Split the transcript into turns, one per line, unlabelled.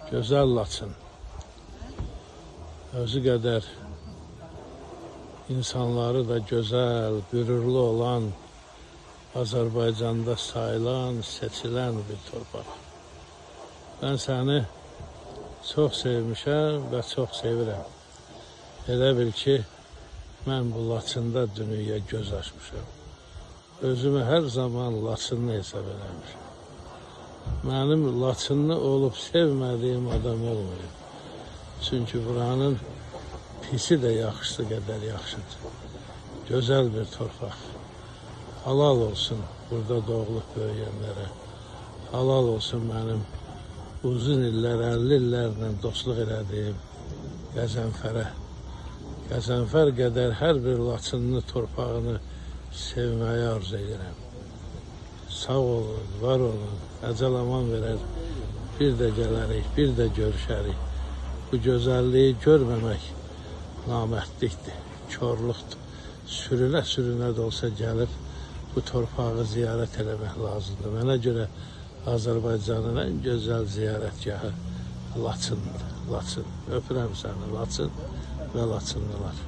Gözəl Laçın, özü qədər insanları da gözəl, qürurlu olan, Azərbaycanda sayılan, seçilən bir torpaq. Mən səni çox sevmişəm və çox sevirəm. Elə bil ki, mən bu Laçında dünyaya göz açmışam. Özümü hər zaman Laçınlı hesab eləmişəm. Mənim Laçınlı olub sevmədiyim adam olmuyor. Çünki buranın pisi də yaxşısı qədər yaxşıdır. Gözəl bir torpaq. Halal olsun burada doğulub böyüyenlərə. Halal olsun mənim uzun illər, 50 illərlə dostluq elədiyim Qəzənfərə. Qəzənfər qədər hər bir Laçınlı torpağını sevməyi arzu edirəm. Sağ olun, var olun, əcəl aman verər. Bir də gələrik, bir də görüşərik. Bu gözəlliyi görməmək namərdlikdir, körlükdür. Sürünə-sürünə də olsa gəlib bu torpağı ziyarət eləmək lazımdır. Mənə görə Azərbaycanın ən gözəl ziyarətgahı Laçındır. Laçın. Öpürəm səni, Laçın və Laçınlılar.